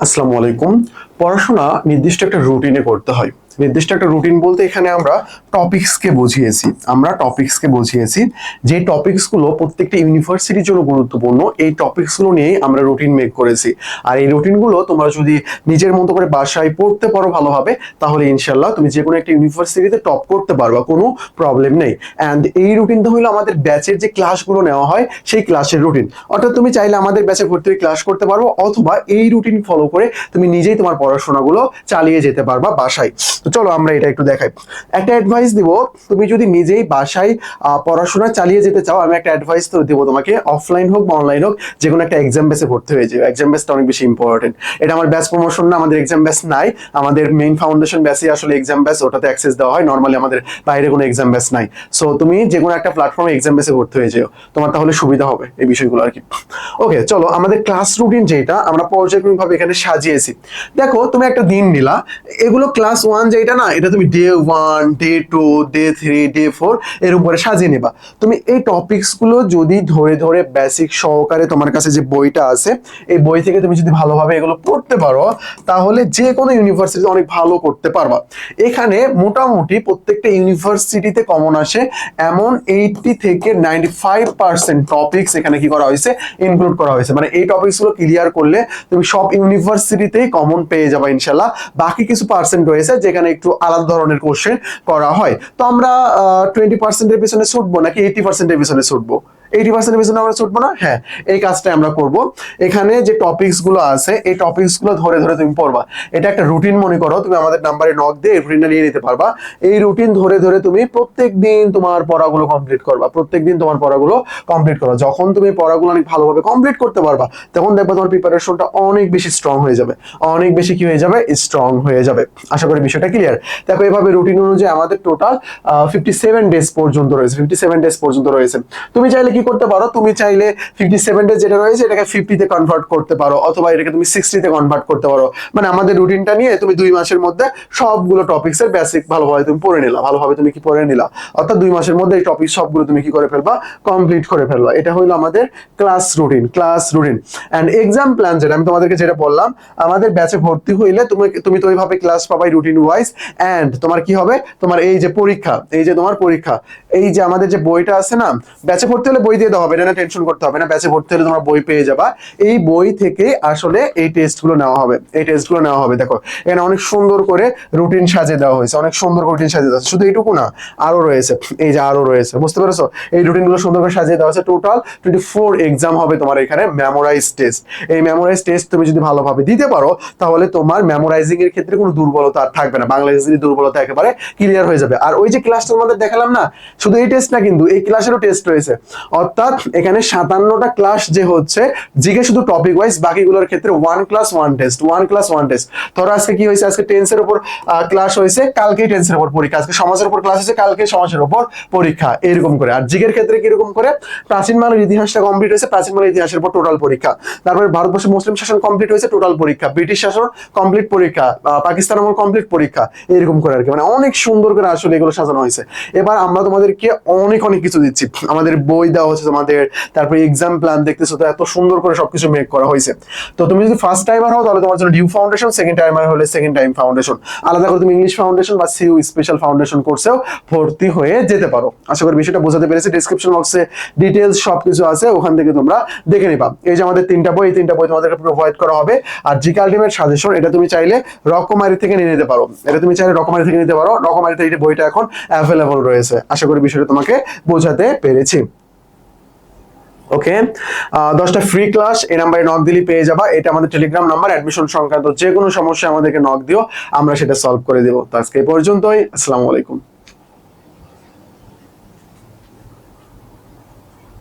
আসসালামু আলাইকুম। পড়াশোনা নির্দিষ্ট একটা রুটিনে করতে হয়। নির্দিষ্ট একটা রুটিন বলতে এখানে আমরা টপিকসকে বুঝিয়েছি যে টপিকসগুলো প্রত্যেকটা ইউনিভার্সিটির জন্য গুরুত্বপূর্ণ। এই টপিকসগুলো নিয়ে আমরা রুটিন মেক করেছি। আর এই রুটিনগুলো তোমরা যদি নিজের মতো করে বাসায় পড়তে পারো ভালোভাবে, তাহলে ইনশাল্লাহ তুমি যে কোনো একটা ইউনিভার্সিটিতে টপ করতে পারবা, কোনো প্রবলেম নেই। অ্যান্ড এই রুটিনটা হলো আমাদের ব্যাচের যে ক্লাসগুলো নেওয়া হয় সেই ক্লাসের রুটিন। অর্থাৎ তুমি চাইলে আমাদের ব্যাচে ভর্তি হয়ে ক্লাস করতে পারবো, অথবা এই রুটিন ফলো করে তুমি নিজেই তোমার পড়াশোনাগুলো চালিয়ে যেতে পারবা বাসায়। তো চলো আমরা এটা একটু দেখাই। একটা অ্যাডভাইস দিব, তুমি যদি নিজেই বাসায় পড়াশোনা চালিয়ে যেতে চাও, আমি একটা অ্যাডভাইস তো দিব তোমাকে, অফলাইন হোক বা অনলাইন হোক, যে কোনো একটা এক্সাম বেসে ভর্তি হয়ে যাবে। এক্সাম বেসটা অনেক বেশি ইম্পর্টেন্ট। এটা আমার ব্যাচ প্রমোশন না, আমাদের এক্সাম ব্যাচ নাই। আমাদের মেইন ফাউন্ডেশন ব্যাচই আসলে এক্সাম ব্যাচ, ওটাতে অ্যাক্সেস দেওয়া হয়। নর্মালি আমাদের বাইরে কোনো এক্সাম ব্যাচ নাই। সো তুমি যে কোনো একটা প্ল্যাটফর্মে এক্সাম বেসে ভর্তি হয়ে যাও, তোমার তাহলে সুবিধা হবে এই বিষয়গুলো আর কি। ওকে, চলো আমাদের ক্লাস রুটিন যেটা আমরা পর্যায়ক্রমিকভাবে এখানে সাজিয়েছি। দেখো, তুমি একটা দিন নিলা, এগুলো ক্লাস 1 যেটা না, এটা তুমি ডে 1, ডে 2, ডে 3, ডে 4 এর উপরে সাজিয়ে নিবা। তুমি এই টপিকস গুলো যদি ধরে ধরে বেসিক সহকারে, তোমার কাছে যে বইটা আছে এই বই থেকে তুমি যদি ভালোভাবে এগুলো পড়তে পারো, তাহলে যে কোনো ইউনিভার্সিটিতে অনেক ভালো করতে পারবা। এখানে মোটামুটি প্রত্যেকটা ইউনিভার্সিটিতে কমন আসে এমন 80 থেকে 95% টপিকস এখানে কি করা হয়েছে, ইনক্লুড করা হয়েছে। মানে এই টপিকস গুলো ক্লিয়ার করলে তুমি সব ইউনিভার্সিটিতেই কমন পেয়ে যাবে ইনশাল্লাহ। বাকি কিছু পার্সেন্ট রয়েছে যেখানে একটু আলাদা ধরনের কোশ্চেন করা হয়। তো আমরা 20%-এর পিছনে ছুটবো নাকি 80%-এর পিছনে ছুটবো? 80%-এর পিছনে আমরা ছুটবো না? হ্যাঁ, এই কাজটা আমরা করব। এখানে যে টপিকস গুলো আছে এই টপিকস গুলো ধরে ধরে তুমি পড়বা। এটা একটা রুটিন মনে করো, তুমি আমাদের নাম্বারে নক দিয়ে এই রুটিনটা নিয়ে নিতে পারবা। এই রুটিন ধরে ধরে তুমি প্রত্যেকদিন তোমার পড়াগুলো কমপ্লিট করবা, প্রত্যেকদিন তোমার পড়াগুলো কমপ্লিট করবা। যখন তুমি পড়াগুলো অনেক ভালোভাবে কমপ্লিট করতে পারবা, তখন দেখবা তোমার প্রিপারেশনটা অনেক বেশি স্ট্রং হয়ে যাবে, অনেক বেশি কি হয়ে যাবে, স্ট্রং হয়ে যাবে। আশা করি বিষয়টা ক্লিয়ার। দেখো, এভাবে রুটিন অনুযায়ী আমাদের টোটাল 57 ডেজ পর্যন্ত রয়েছে। 57 ডেজ পর্যন্ত রয়েছে। তুমি চাইলে কি করতে পারো, তুমি চাইলে 57 ডেজ যেটা রয়েছে এটাকে 50-তে কনভার্ট করতে পারো, অথবা এটাকে তুমি 60-তে কনভার্ট করতে পারো। মানে আমাদের রুটিনটা নিয়ে তুমি 2 মাসের মধ্যে সবগুলো টপিকস এর বেসিক ভালোভাবে তুমি পড়ে নিলা, ভালোভাবে তুমি কি পড়ে নিলা, অর্থাৎ 2 মাসের মধ্যে এই টপিক সবগুলো তুমি কি করে ফেলবা, কমপ্লিট করে ফেলবা। এটা হলো আমাদের class routine. And exam plan যেটা আমি তোমাদেরকে যেটা বললাম, আমাদের ব্যাচে ভর্তি হইলে তুমি তো ওইভাবে ক্লাস পাবাই রুটিন ওয়াইজ। এন্ড তোমার কি হবে, তোমার এই যে পরীক্ষা, এই যে তোমার পরীক্ষা, এই যে আমাদের যে বইটা আছে না, ব্যাচে ভর্তি হলে বই দিয়ে দেওয়া হবে, এটা না টেনশন করতে হবে না। ব্যাচে ভর্তি হলে তোমার বই পেয়ে যাবা। এই বই থেকে আসলে এই টেস্টগুলো নেওয়া হবে, এই টেস্টগুলো নেওয়া হবে। দেখো, এখানে অনেক সুন্দর করে রুটিন সাজিয়ে দেওয়া হয়েছে, অনেক সুন্দর করে রুটিন সাজিয়ে দেওয়া হয়েছে। শুধু এইটুকু না, আরো রয়েছে, এই যে আরো রয়েছে, বুঝতে পেরেছো? এই রুটিনগুলো সুন্দর করে সাজিয়ে দেওয়া হয়েছে। টোটাল 24 এক্সাম হবে তোমার এখানে, মেমোরাইজ টেস্ট। এই মেমোরাইজ টেস্ট তুমি যদি ভালোভাবে দিতে পারো, তাহলে তোমার মেমোরাইজিং এর ক্ষেত্রে কোনো দুর্বলতা আর থাকবে না। বাংলা ইংরেজির দুর্বলতা একেবারে ক্লিয়ার হয়ে যাবে। আর ওই যে ক্লাসটা তোমাদের দেখালাম না, শুধু এই টেস্ট না, কিন্তু এই ক্লাসেরও টেস্ট রয়েছে। অর্থাৎ এখানে 57টা ক্লাস যে হচ্ছে জিকে শুধু টপিক ওয়াইজ, বাকিগুলোর ক্ষেত্রে 1 ক্লাস 1 টেস্ট, 1 ক্লাস 1 টেস্ট। ধরো আজকে কি হয়েছে, আজকে টেন্সের উপর ক্লাস হয়েছে, কালকে টেন্সের উপর পরীক্ষা। আজকে সমাজের উপর ক্লাস হয়েছে, কালকে সমাজের উপর পরীক্ষা। এরকম করে। আর জিকের ক্ষেত্রে কিরকম করে, প্রাচীন বাংলার ইতিহাসটা কমপ্লিট হয়েছে, প্রাচীন বাংলার ইতিহাসের উপর টোটাল পরীক্ষা। তারপরে ভারতবর্ষে মুসলিম শাসন কমপ্লিট হয়েছে, টোটাল পরীক্ষা। ব্রিটিশ শাসন কমপ্লিট পরীক্ষা, পাকিস্তান আমল কমপ্লিট পরীক্ষা। এরকম করে আর কি, মানে অনেক সুন্দর করে আসলে এগুলো সাজানো হয়েছে। এবার আমরা তোমাদেরকে অনেক অনেক কিছু দিচ্ছি। আমাদের বই দেওয়া হচ্ছে তোমাদের, তারপরে এক্সাম প্ল্যান দেখতেছো তো, এত সুন্দর করে সবকিছু মেক করা হয়েছে। তো তুমি যদি ফার্স্ট টাইমার হও, তাহলে তোমার জন্য ডিউ ফাউন্ডেশন, সেকেন্ড টাইমার হলে সেকেন্ড টাইম ফাউন্ডেশন। আলাদা করে তুমি ইংলিশ ফাউন্ডেশন বা সিইউ স্পেশাল ফাউন্ডেশন কোর্সেও ভর্তি হয়ে যেতে পারো। আশা করি বিষয়টা বোঝাতে পেরেছি। ডেসক্রিপশন বক্সে ডিটেইলস সবকিছু আছে, ওখান থেকে তোমরা দেখে নিবা। এই যে আমাদের 3টা বই, এই 3টা বই তোমাদেরকে প্রোভাইড করা হবে। আর জিকে আলটিমেট সাজেশন, এটা তুমি চাইলে রকমারি থেকে নিয়ে নিতে পারো। রকমারিতে এই বইটা এখন অ্যাভেলেবল রয়েছে। আশা করি বিষয়টা তোমাকে বোঝাতে পেরেছি। ওকে, 10টা ফ্রি ক্লাস এই নাম্বারে নক দিলে পেয়ে যাবা। এটা আমাদের টেলিগ্রাম নাম্বার। অ্যাডমিশন সংক্রান্ত যে কোনো সমস্যা আমাদেরকে নক দিও, আমরা সেটা সলভ করে দেবো। তো আজকে এই পর্যন্তই। আসসালামু আলাইকুম।